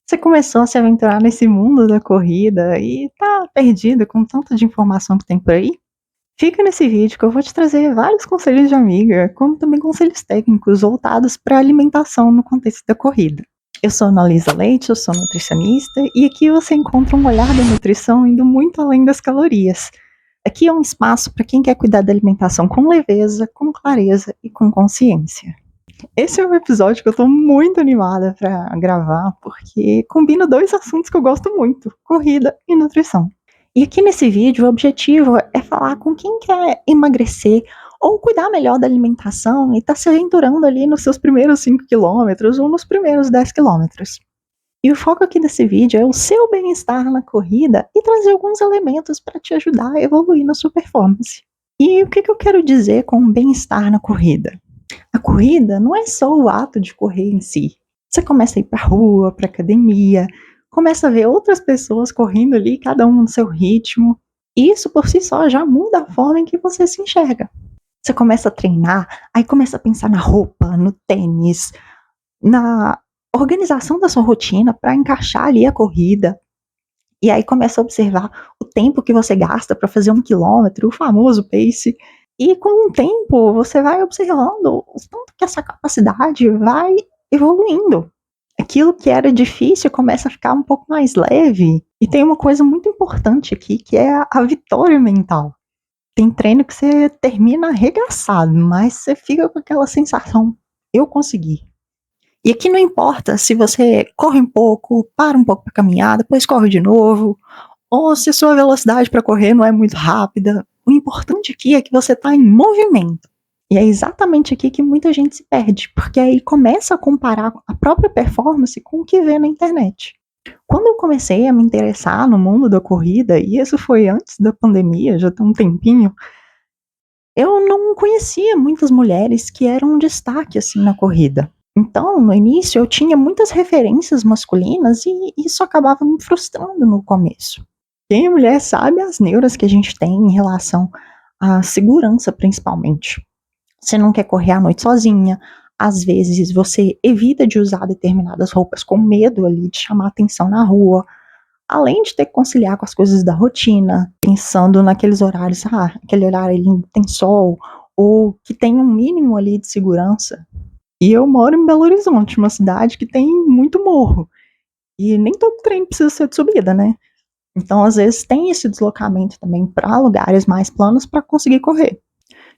Você começou a se aventurar nesse mundo da corrida e tá perdido com tanto de informação que tem por aí? Fica nesse vídeo que eu vou te trazer vários conselhos de amiga, como também conselhos técnicos voltados para alimentação no contexto da corrida. Eu sou Ana Lisa Leite, eu sou nutricionista e aqui você encontra um olhar da nutrição indo muito além das calorias. Aqui é um espaço para quem quer cuidar da alimentação com leveza, com clareza e com consciência. Esse é um episódio que eu tô muito animada pra gravar, porque combina dois assuntos que eu gosto muito: corrida e nutrição. E aqui nesse vídeo, o objetivo é falar com quem quer emagrecer ou cuidar melhor da alimentação e tá se aventurando ali nos seus primeiros 5 quilômetros ou nos primeiros 10 quilômetros. E o foco aqui desse vídeo é o seu bem-estar na corrida e trazer alguns elementos para te ajudar a evoluir na sua performance. E o que eu quero dizer com bem-estar na corrida? A corrida não é só o ato de correr em si. Você começa a ir pra rua, pra academia, começa a ver outras pessoas correndo ali, cada um no seu ritmo. E isso por si só já muda a forma em que você se enxerga. Você começa a treinar, aí começa a pensar na roupa, no tênis, na organização da sua rotina para encaixar ali a corrida. E aí começa a observar o tempo que você gasta para fazer 1 quilômetro, o famoso pace. E com o tempo você vai observando o tanto que essa capacidade vai evoluindo. Aquilo que era difícil começa a ficar um pouco mais leve. E tem uma coisa muito importante aqui, que é a vitória mental. Tem treino que você termina arregaçado, mas você fica com aquela sensação: eu consegui. E aqui não importa se você corre um pouco, para um pouco para caminhar, depois corre de novo, ou se a sua velocidade para correr não é muito rápida. O importante aqui é que você está em movimento. E é exatamente aqui que muita gente se perde, porque aí começa a comparar a própria performance com o que vê na internet. Quando eu comecei a me interessar no mundo da corrida, e isso foi antes da pandemia, já tem um tempinho, eu não conhecia muitas mulheres que eram um destaque assim na corrida. Então, no início, eu tinha muitas referências masculinas e isso acabava me frustrando no começo. Quem é mulher sabe as neuras que a gente tem em relação à segurança, principalmente. Você não quer correr à noite sozinha, às vezes você evita de usar determinadas roupas com medo ali de chamar atenção na rua, além de ter que conciliar com as coisas da rotina, pensando naqueles horários, aquele horário ali tem sol, ou que tem um mínimo ali de segurança. E eu moro em Belo Horizonte, uma cidade que tem muito morro. E nem todo treino precisa ser de subida, né? Então, às vezes, tem esse deslocamento também para lugares mais planos para conseguir correr.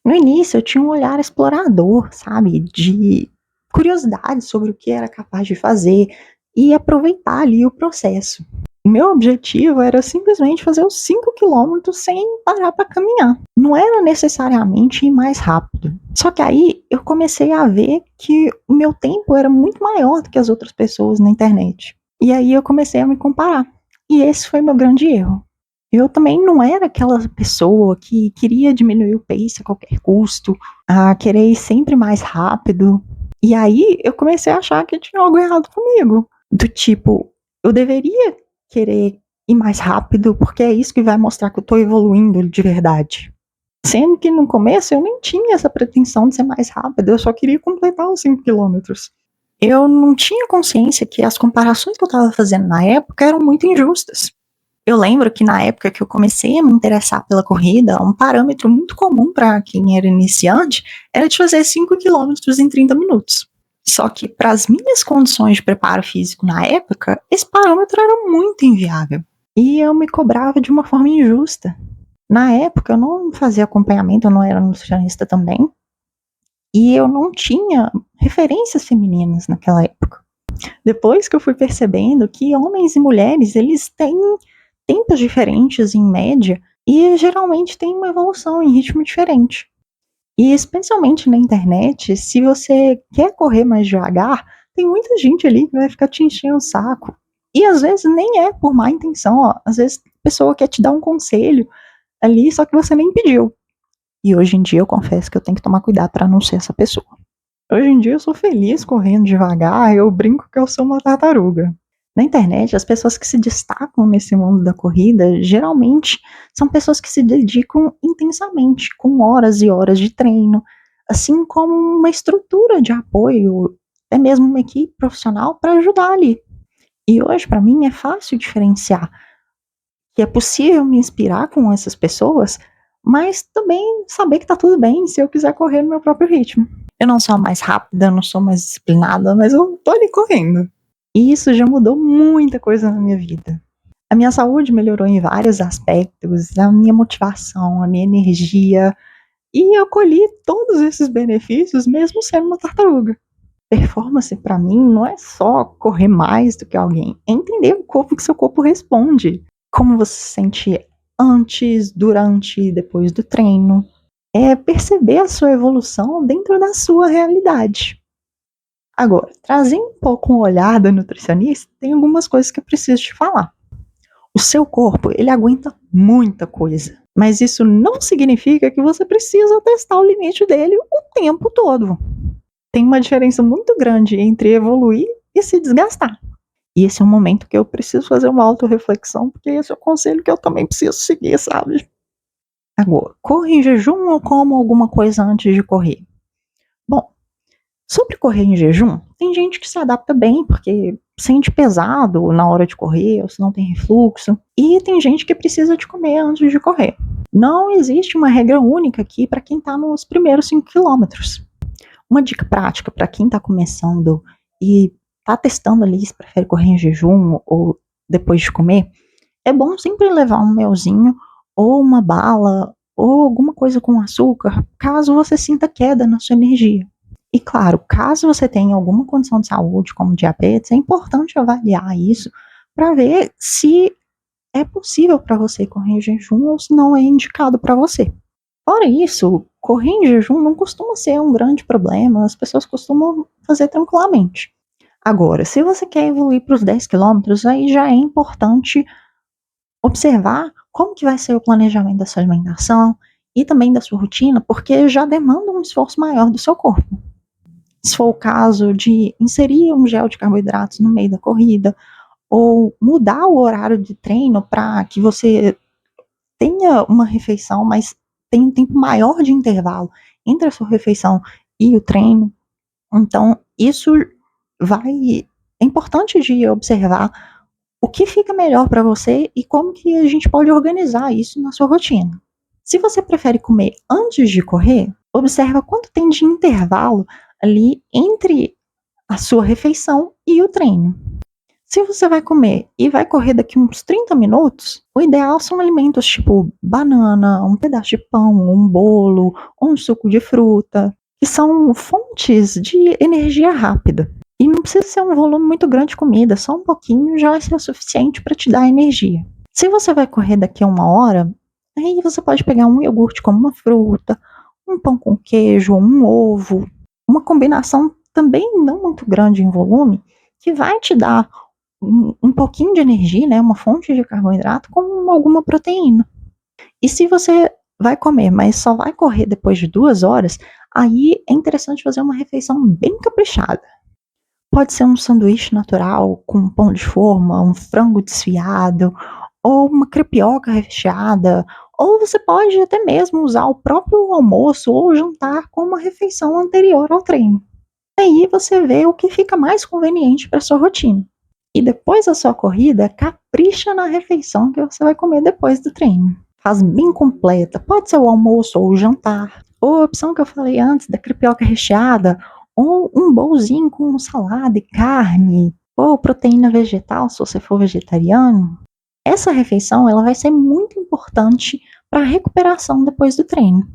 No início, eu tinha um olhar explorador, sabe? De curiosidade sobre o que era capaz de fazer e aproveitar ali o processo. O meu objetivo era simplesmente fazer os 5 quilômetros sem parar para caminhar. Não era necessariamente ir mais rápido. Só que aí eu comecei a ver que o meu tempo era muito maior do que as outras pessoas na internet. E aí eu comecei a me comparar. E esse foi meu grande erro. Eu também não era aquela pessoa que queria diminuir o pace a qualquer custo, a querer ir sempre mais rápido. E aí eu comecei a achar que tinha algo errado comigo. Do tipo, eu deveria querer ir mais rápido porque é isso que vai mostrar que eu tô evoluindo de verdade. Sendo que no começo eu nem tinha essa pretensão de ser mais rápido, eu só queria completar os 5 quilômetros. Eu não tinha consciência que as comparações que eu estava fazendo na época eram muito injustas. Eu lembro que na época que eu comecei a me interessar pela corrida, um parâmetro muito comum para quem era iniciante era de fazer 5 quilômetros em 30 minutos. Só que para as minhas condições de preparo físico na época, esse parâmetro era muito inviável. E eu me cobrava de uma forma injusta. Na época eu não fazia acompanhamento, eu não era nutricionista também. E eu não tinha referências femininas naquela época. Depois que eu fui percebendo que homens e mulheres, eles têm tempos diferentes em média e geralmente têm uma evolução em ritmo diferente. E especialmente na internet, se você quer correr mais devagar, tem muita gente ali que vai ficar te enchendo o saco. E às vezes nem é por má intenção, ó. Às vezes a pessoa quer te dar um conselho ali, só que você nem pediu. E hoje em dia eu confesso que eu tenho que tomar cuidado para não ser essa pessoa. Hoje em dia eu sou feliz correndo devagar, eu brinco que eu sou uma tartaruga. Na internet, as pessoas que se destacam nesse mundo da corrida, geralmente são pessoas que se dedicam intensamente, com horas e horas de treino, assim como uma estrutura de apoio, até mesmo uma equipe profissional para ajudar ali. E hoje, para mim, é fácil diferenciar que é possível me inspirar com essas pessoas, mas também saber que tá tudo bem se eu quiser correr no meu próprio ritmo. Eu não sou a mais rápida, eu não sou mais disciplinada, mas eu tô ali correndo. E isso já mudou muita coisa na minha vida. A minha saúde melhorou em vários aspectos, a minha motivação, a minha energia, e eu colhi todos esses benefícios mesmo sendo uma tartaruga. Performance para mim não é só correr mais do que alguém, é entender o corpo que seu corpo responde. Como você se sente antes, durante e depois do treino. É perceber a sua evolução dentro da sua realidade. Agora, trazendo um pouco o olhar da nutricionista, tem algumas coisas que eu preciso te falar. O seu corpo, ele aguenta muita coisa, mas isso não significa que você precisa testar o limite dele o tempo todo. Tem uma diferença muito grande entre evoluir e se desgastar. E esse é um momento que eu preciso fazer uma autorreflexão, porque esse é o conselho que eu também preciso seguir, sabe? Agora, corre em jejum ou como alguma coisa antes de correr? Bom, sobre correr em jejum, tem gente que se adapta bem, porque sente pesado na hora de correr, ou se não tem refluxo, e tem gente que precisa de comer antes de correr. Não existe uma regra única aqui para quem está nos primeiros 5 quilômetros. Uma dica prática para quem está começando e está testando ali se prefere correr em jejum ou depois de comer, é bom sempre levar um melzinho ou uma bala ou alguma coisa com açúcar, caso você sinta queda na sua energia. E claro, caso você tenha alguma condição de saúde, como diabetes, é importante avaliar isso para ver se é possível para você correr em jejum ou se não é indicado para você. Fora isso, correr em jejum não costuma ser um grande problema, as pessoas costumam fazer tranquilamente. Agora, se você quer evoluir para os 10 quilômetros, aí já é importante observar como que vai ser o planejamento da sua alimentação e também da sua rotina, porque já demanda um esforço maior do seu corpo. Se for o caso de inserir um gel de carboidratos no meio da corrida, ou mudar o horário de treino para que você tenha uma refeição, mas tenha um tempo maior de intervalo entre a sua refeição e o treino. Então, isso vai. É importante de observar o que fica melhor para você e como que a gente pode organizar isso na sua rotina. Se você prefere comer antes de correr, observa quanto tem de intervalo ali entre a sua refeição e o treino. Se você vai comer e vai correr daqui uns 30 minutos, o ideal são alimentos tipo banana, um pedaço de pão, um bolo, ou um suco de fruta, que são fontes de energia rápida. E não precisa ser um volume muito grande de comida, só um pouquinho já vai ser o suficiente para te dar energia. Se você vai correr daqui a 1 hora, aí você pode pegar um iogurte como uma fruta, um pão com queijo, um ovo, uma combinação também não muito grande em volume, que vai te dar um pouquinho de energia, né, uma fonte de carboidrato com alguma proteína. E se você vai comer, mas só vai correr depois de 2 horas, aí é interessante fazer uma refeição bem caprichada. Pode ser um sanduíche natural com um pão de forma, um frango desfiado, ou uma crepioca recheada, ou você pode até mesmo usar o próprio almoço ou jantar como uma refeição anterior ao treino. Aí você vê o que fica mais conveniente para sua rotina. E depois da sua corrida, capricha na refeição que você vai comer depois do treino. Faz bem completa, pode ser o almoço ou o jantar, ou a opção que eu falei antes, da crepioca recheada, ou um bolzinho com salada e carne, ou proteína vegetal, se você for vegetariano. Essa refeição ela vai ser muito importante para a recuperação depois do treino.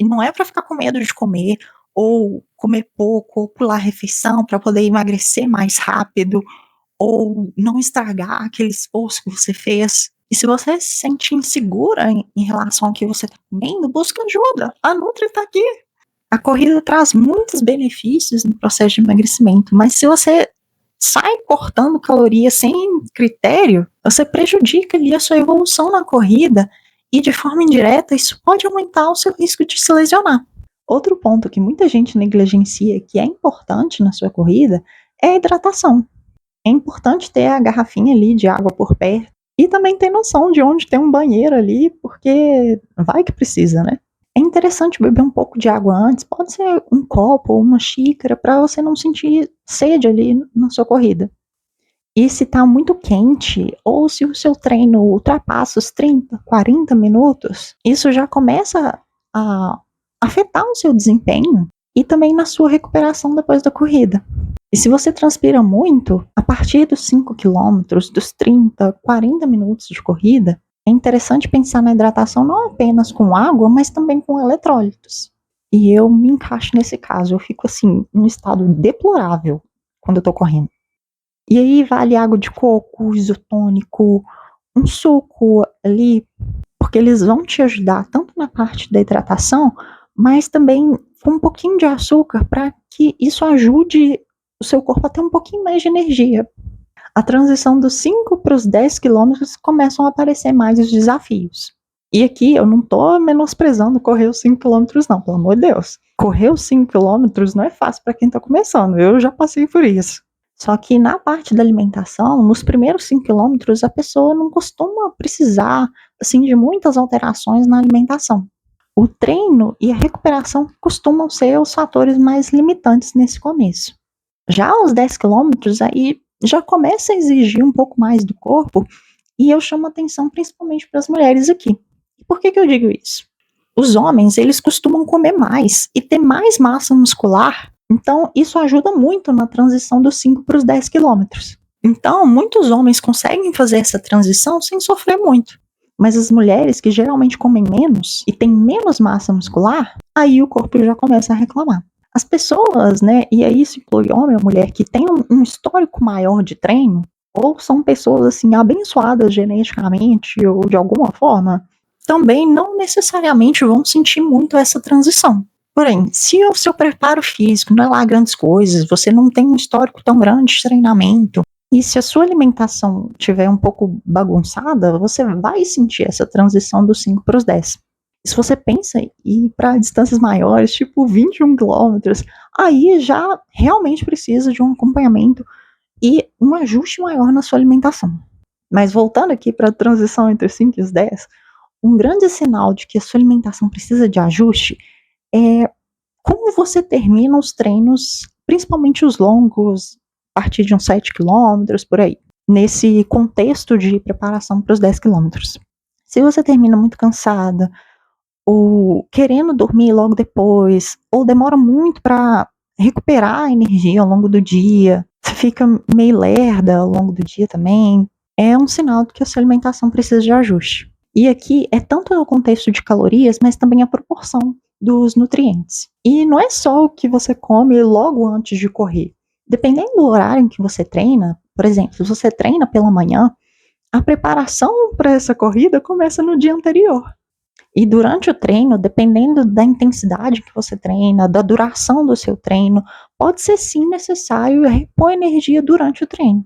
E não é para ficar com medo de comer, ou comer pouco, ou pular a refeição para poder emagrecer mais rápido, ou não estragar aquele esforço que você fez. E se você se sente insegura em relação ao que você está comendo, busca ajuda. A Nutri está aqui. A corrida traz muitos benefícios no processo de emagrecimento, mas se você sai cortando calorias sem critério, você prejudica ali a sua evolução na corrida e de forma indireta isso pode aumentar o seu risco de se lesionar. Outro ponto que muita gente negligencia que é importante na sua corrida é a hidratação. É importante ter a garrafinha ali de água por perto e também ter noção de onde tem um banheiro ali, porque vai que precisa, né? É interessante beber um pouco de água antes, pode ser um copo ou uma xícara, para você não sentir sede ali na sua corrida. E se está muito quente, ou se o seu treino ultrapassa os 30, 40 minutos, isso já começa a afetar o seu desempenho e também na sua recuperação depois da corrida. E se você transpira muito, a partir dos 5 quilômetros, dos 30, 40 minutos de corrida, é interessante pensar na hidratação não apenas com água, mas também com eletrólitos. E eu me encaixo nesse caso, eu fico assim, num estado deplorável quando eu tô correndo. E aí vale água de coco, isotônico, um suco ali, porque eles vão te ajudar tanto na parte da hidratação, mas também com um pouquinho de açúcar para que isso ajude o seu corpo a ter um pouquinho mais de energia. A transição dos 5 para os 10 quilômetros começam a aparecer mais os desafios. E aqui eu não estou menosprezando correr os 5 quilômetros não, pelo amor de Deus. Correr os 5 quilômetros não é fácil para quem está começando, eu já passei por isso. Só que na parte da alimentação, nos primeiros 5 quilômetros, a pessoa não costuma precisar assim, de muitas alterações na alimentação. O treino e a recuperação costumam ser os fatores mais limitantes nesse começo. Já aos 10 quilômetros, aí já começa a exigir um pouco mais do corpo, e eu chamo atenção principalmente para as mulheres aqui. E por que eu digo isso? Os homens, eles costumam comer mais e ter mais massa muscular, então isso ajuda muito na transição dos 5 para os 10 quilômetros. Então, muitos homens conseguem fazer essa transição sem sofrer muito. Mas as mulheres que geralmente comem menos e têm menos massa muscular, aí o corpo já começa a reclamar. As pessoas, né, e aí isso inclui homem ou mulher, que tem um histórico maior de treino, ou são pessoas assim abençoadas geneticamente ou de alguma forma, também não necessariamente vão sentir muito essa transição. Porém, se o seu preparo físico não é lá grandes coisas, você não tem um histórico tão grande de treinamento, e se a sua alimentação estiver um pouco bagunçada, você vai sentir essa transição dos 5 para os 10. Se você pensa em ir para distâncias maiores, tipo 21 quilômetros, aí já realmente precisa de um acompanhamento e um ajuste maior na sua alimentação. Mas voltando aqui para a transição entre os 5 e os 10, um grande sinal de que a sua alimentação precisa de ajuste é como você termina os treinos, principalmente os longos, a partir de uns 7 quilômetros, por aí, nesse contexto de preparação para os 10 quilômetros. Se você termina muito cansada, ou querendo dormir logo depois, ou demora muito para recuperar a energia ao longo do dia, você fica meio lerda ao longo do dia também, é um sinal de que a sua alimentação precisa de ajuste. E aqui é tanto no contexto de calorias, mas também a proporção dos nutrientes. E não é só o que você come logo antes de correr. Dependendo do horário em que você treina, por exemplo, se você treina pela manhã, a preparação para essa corrida começa no dia anterior. E durante o treino, dependendo da intensidade que você treina, da duração do seu treino, pode ser sim necessário repor energia durante o treino.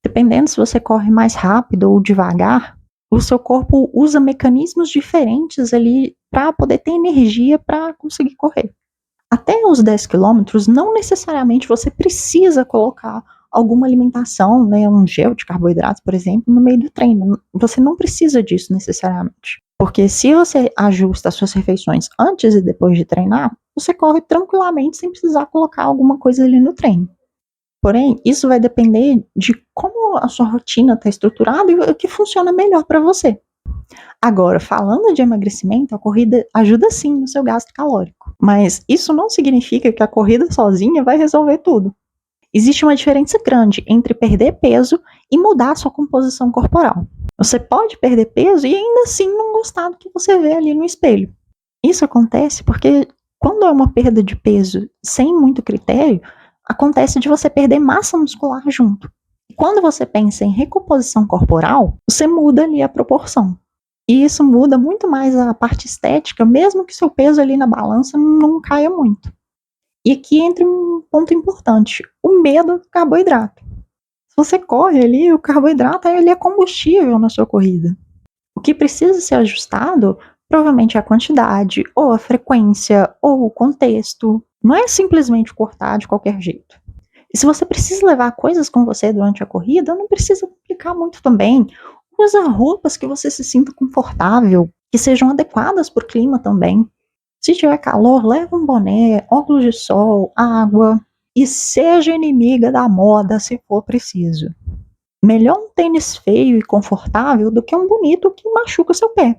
Dependendo se você corre mais rápido ou devagar, o seu corpo usa mecanismos diferentes ali para poder ter energia para conseguir correr. Até os 10 quilômetros, não necessariamente você precisa colocar alguma alimentação, né, um gel de carboidratos, por exemplo, no meio do treino. Você não precisa disso necessariamente. Porque se você ajusta as suas refeições antes e depois de treinar, você corre tranquilamente sem precisar colocar alguma coisa ali no treino. Porém, isso vai depender de como a sua rotina está estruturada e o que funciona melhor para você. Agora, falando de emagrecimento, a corrida ajuda sim no seu gasto calórico. Mas isso não significa que a corrida sozinha vai resolver tudo. Existe uma diferença grande entre perder peso e mudar a sua composição corporal. Você pode perder peso e ainda assim não gostar do que você vê ali no espelho. Isso acontece porque quando é uma perda de peso sem muito critério, acontece de você perder massa muscular junto. E quando você pensa em recomposição corporal, você muda ali a proporção. E isso muda muito mais a parte estética, mesmo que seu peso ali na balança não caia muito. E aqui entra um ponto importante, o medo do carboidrato. Se você corre ali, o carboidrato ele é combustível na sua corrida. O que precisa ser ajustado provavelmente é a quantidade, ou a frequência, ou o contexto. Não é simplesmente cortar de qualquer jeito. E se você precisa levar coisas com você durante a corrida, não precisa complicar muito também. Usa roupas que você se sinta confortável, que sejam adequadas para o clima também. Se tiver calor, leva um boné, óculos de sol, água e seja inimiga da moda se for preciso. Melhor um tênis feio e confortável do que um bonito que machuca seu pé.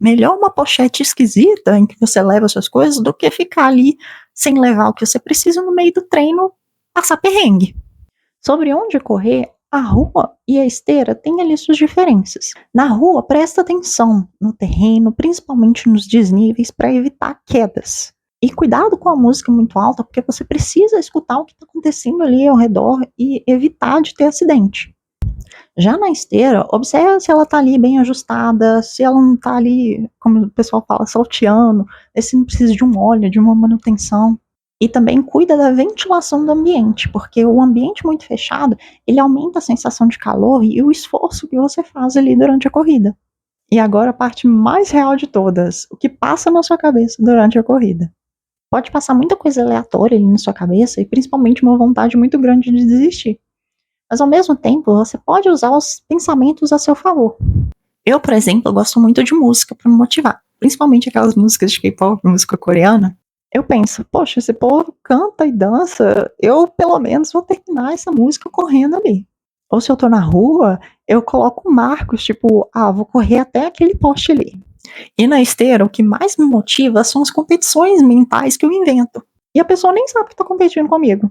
Melhor uma pochete esquisita em que você leva suas coisas do que ficar ali sem levar o que você precisa no meio do treino, passar perrengue. Sobre onde correr, a rua e a esteira têm ali suas diferenças. Na rua, presta atenção no terreno, principalmente nos desníveis, para evitar quedas. E cuidado com a música muito alta, porque você precisa escutar o que está acontecendo ali ao redor e evitar de ter acidente. Já na esteira, observa se ela está ali bem ajustada, se ela não está ali, como o pessoal fala, salteando, se não precisa de um óleo, de uma manutenção. E também cuida da ventilação do ambiente, porque o ambiente muito fechado, ele aumenta a sensação de calor e o esforço que você faz ali durante a corrida. E agora a parte mais real de todas, o que passa na sua cabeça durante a corrida. Pode passar muita coisa aleatória ali na sua cabeça e principalmente uma vontade muito grande de desistir. Mas ao mesmo tempo, você pode usar os pensamentos a seu favor. Eu, por exemplo, gosto muito de música para me motivar, principalmente aquelas músicas de K-pop, música coreana. Eu penso, poxa, esse povo canta e dança, eu pelo menos vou terminar essa música correndo ali. Ou se eu tô na rua, eu coloco marcos, tipo, vou correr até aquele poste ali. E na esteira, o que mais me motiva são as competições mentais que eu invento. E a pessoa nem sabe que tá competindo comigo.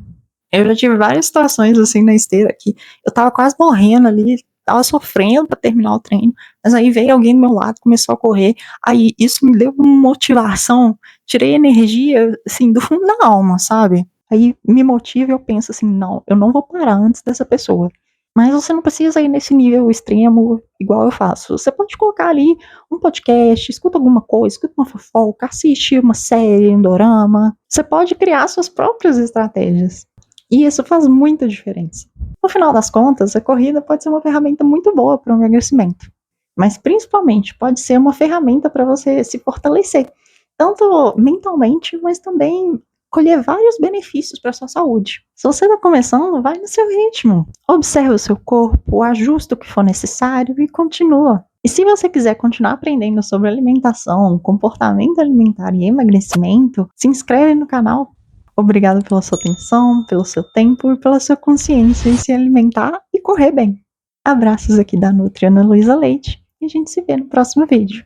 Eu já tive várias situações assim na esteira que eu tava quase morrendo ali, tava sofrendo pra terminar o treino, mas aí veio alguém do meu lado, começou a correr, aí isso me deu uma motivação, tirei energia, assim, do fundo da alma, sabe? Aí me motiva e eu penso assim, não, eu não vou parar antes dessa pessoa. Mas você não precisa ir nesse nível extremo igual eu faço. Você pode colocar ali um podcast, escuta alguma coisa, escuta uma fofoca, assiste uma série, um dorama. Você pode criar suas próprias estratégias. E isso faz muita diferença. No final das contas, a corrida pode ser uma ferramenta muito boa para o emagrecimento, mas principalmente pode ser uma ferramenta para você se fortalecer, tanto mentalmente, mas também colher vários benefícios para a sua saúde. Se você está começando, vai no seu ritmo. Observe o seu corpo, ajusta o que for necessário e continua. E se você quiser continuar aprendendo sobre alimentação, comportamento alimentar e emagrecimento, se inscreve no canal. Obrigada pela sua atenção, pelo seu tempo e pela sua consciência em se alimentar e correr bem. Abraços aqui da Nutri Ana Luísa Leite e a gente se vê no próximo vídeo.